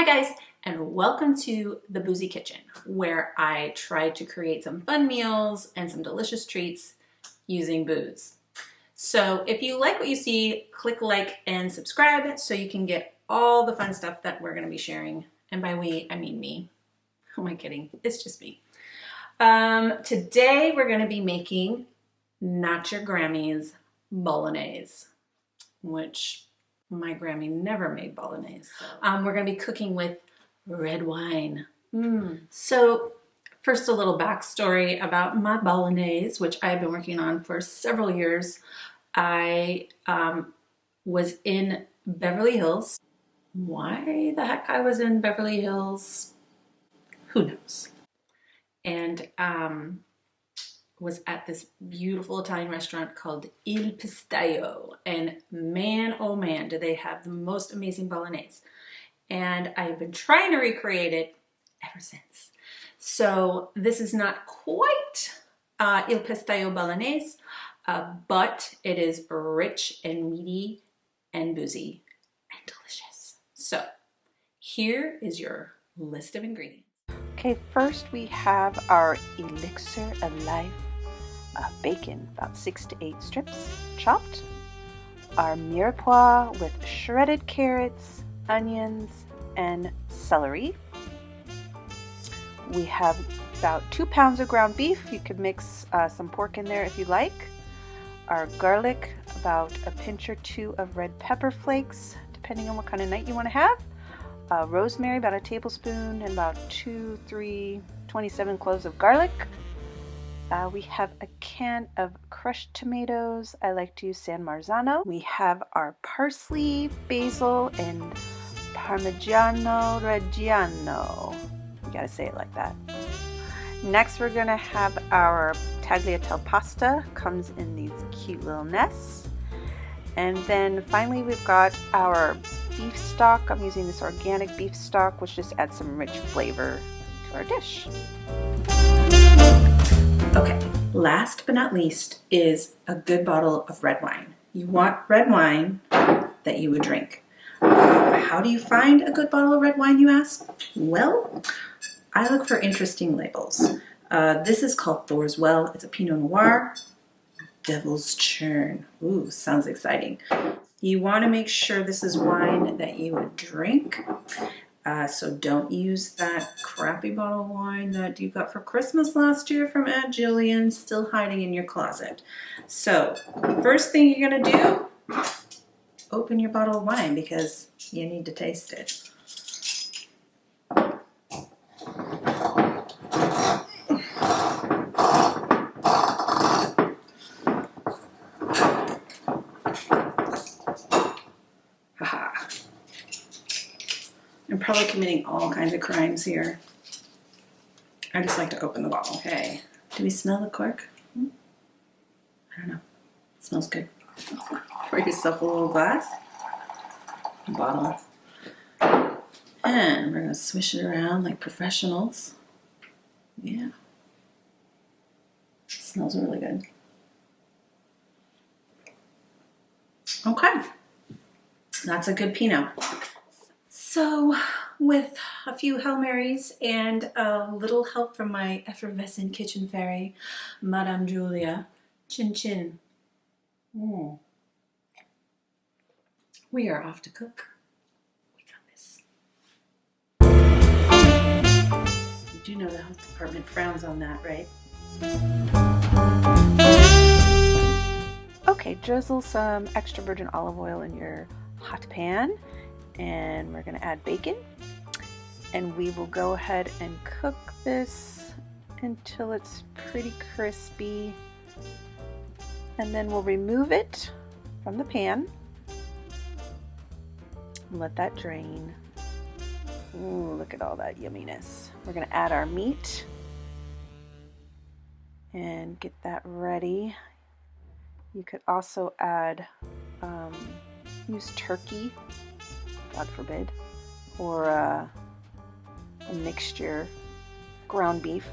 guys, and welcome to the Boozy Kitchen, where I try to create some fun meals and some delicious treats using booze. So if you like what you see, click like and subscribe so you can get all the fun stuff that we're going to be sharing. And by we, I mean me. Who am I kidding? It's just me. Today we're going to be making not your Grammy's Bolognese, which my Grammy never made Bolognese. We're going to be cooking with red wine. So first, a little backstory about my Bolognese, which I've been working on for several years. I was in Beverly Hills. Why the heck I was in Beverly Hills, who knows? And was at this beautiful Italian restaurant called Il Pistaio. And man, oh man, do they have the most amazing Bolognese. And I've been trying to recreate it ever since. So this is not quite Il Pistaio Bolognese, but it is rich and meaty and boozy and delicious. So here is your list of ingredients. Okay, first we have our Elixir of Life bacon, about 6 to 8 strips chopped. Our mirepoix with shredded carrots, onions, and celery. We have about 2 pounds of ground beef. You could mix some pork in there if you like. Our garlic, about a pinch or 2 of red pepper flakes, depending on what kind of night you want to have. Rosemary, about a tablespoon, and about 27 cloves of garlic. We have a can of crushed tomatoes. I like to use San Marzano. We have our parsley, basil, and Parmigiano Reggiano. You gotta say it like that. Next, we're gonna have our tagliatelle pasta. Comes in these cute little nests. And then finally, we've got our beef stock. I'm using this organic beef stock, which just adds some rich flavor to our dish. Okay, last but not least is a good bottle of red wine. You want red wine that you would drink. How do you find a good bottle of red wine, you ask? Well, I look for interesting labels. This is called Thor's Well. It's a Pinot Noir. Devil's Churn. Ooh, sounds exciting. You want to make sure this is wine that you would drink. So don't use that crappy bottle of wine that you got for Christmas last year from Aunt Jillian, still hiding in your closet. So first thing you're going to do, open your bottle of wine because you need to taste it. I'm probably committing all kinds of crimes here. I just like to open the bottle. Okay. Do we smell the cork? I don't know. It smells good. Pour yourself a little glass. Bottle. And we're going to swish it around like professionals. Yeah. It smells really good. Okay. That's a good Pinot. So, with a few Hail Marys and a little help from my effervescent kitchen fairy, Madame Julia, chin chin, we are off to cook. We got this. You do know the health department frowns on that, right? Okay, drizzle some extra virgin olive oil in your hot pan. And we're going to add bacon, and we will go ahead and cook this until it's pretty crispy, and then we'll remove it from the pan and let that drain. Ooh, look at all that yumminess. We're going to add our meat and get that ready. You could also add use turkey, God forbid, or a mixture, ground beef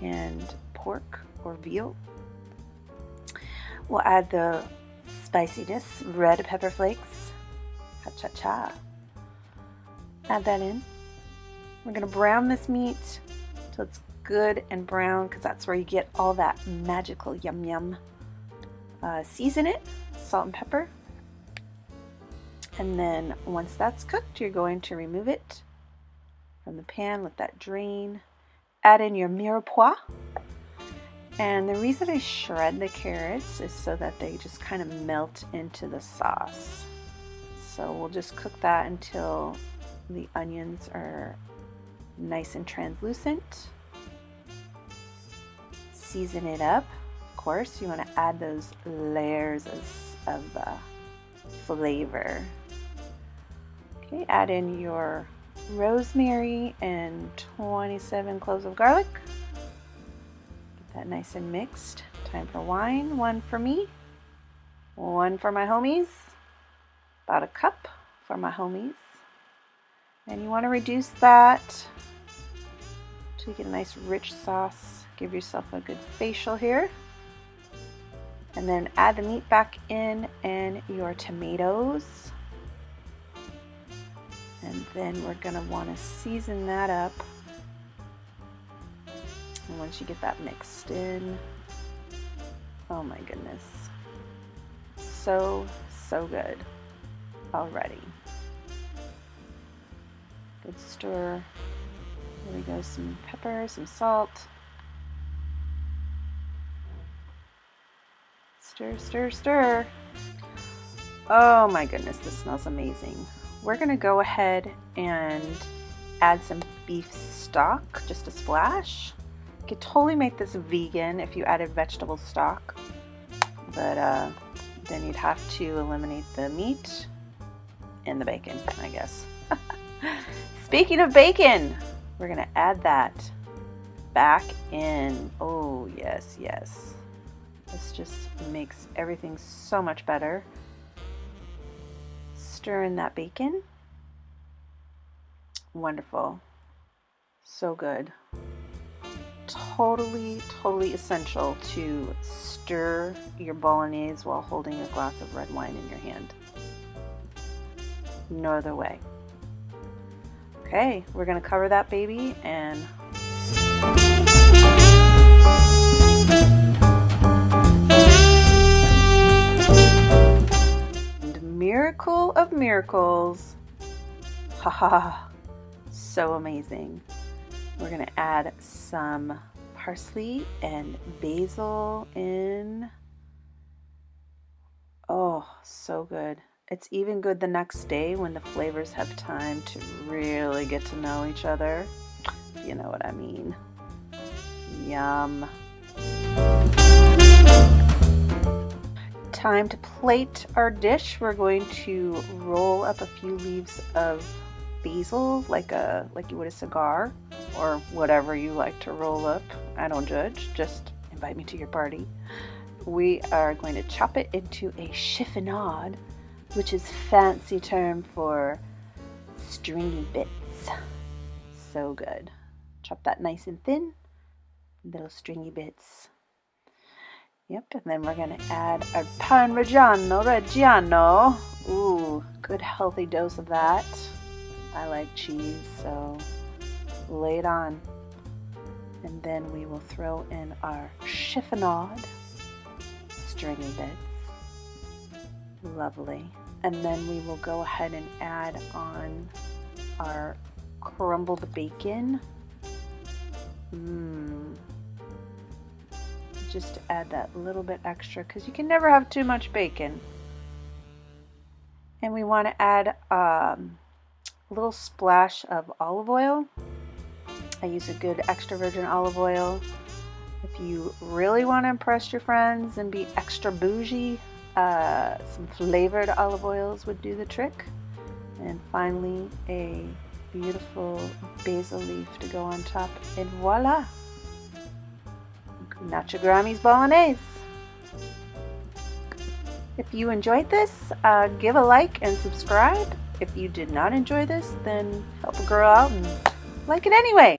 and pork or veal. We'll add the spiciness, red pepper flakes, cha-cha-cha. Add that in. We're gonna brown this meat till it's good and brown, because that's where you get all that magical yum yum. Season it, salt and pepper. And then once that's cooked, you're going to remove it from the pan, let that drain. Add in your mirepoix. And the reason I shred the carrots is so that they just kind of melt into the sauce. So we'll just cook that until the onions are nice and translucent. Season it up. Of course, you want to add those layers of flavor. Okay, add in your rosemary and 27 cloves of garlic. Get that nice and mixed. Time for wine. 1 for me, 1 for my homies. About a cup for my homies. And you want to reduce that till you get a nice rich sauce. Give yourself a good facial here. And then add the meat back in and your tomatoes. And then we're going to want to season that up. And once you get that mixed in, oh my goodness. So good already. Good stir. Here we go, some pepper, some salt. Stir, stir, stir. Oh my goodness, this smells amazing. We're gonna go ahead and add some beef stock, just a splash. You could totally make this vegan if you added vegetable stock, but then you'd have to eliminate the meat and the bacon, I guess. Speaking of bacon, we're gonna add that back in. Oh yes, yes. This just makes everything so much better. Stir in that bacon. Wonderful. So good. Totally essential to stir your bolognese while holding a glass of red wine in your hand. No other way. Okay, we're gonna cover that baby and miracle of miracles. Haha, so amazing. We're gonna add some parsley and basil in. Oh, so good. It's even good the next day when the flavors have time to really get to know each other. You know what I mean. Yum. Time to plate our dish. We're going to roll up a few leaves of basil, like you would a cigar, or whatever you like to roll up. I don't judge. Just invite me to your party. We are going to chop it into a chiffonade, which is fancy term for stringy bits. So good. Chop that nice and thin, little stringy bits. Yep, and then we're gonna add our Reggiano. Ooh, good healthy dose of that. I like cheese, so lay it on. And then we will throw in our chiffonade, stringy bits. Lovely. And then we will go ahead and add on our crumbled bacon. Just to add that little bit extra, because you can never have too much bacon. And we want to add a little splash of olive oil. I use a good extra virgin olive oil. If you really want to impress your friends and be extra bougie, some flavored olive oils would do the trick. And finally, a beautiful basil leaf to go on top, and voila! Not your Grammy's bolognese. If you enjoyed this, give a like and subscribe. If you did not enjoy this, then help a girl out and like it anyway.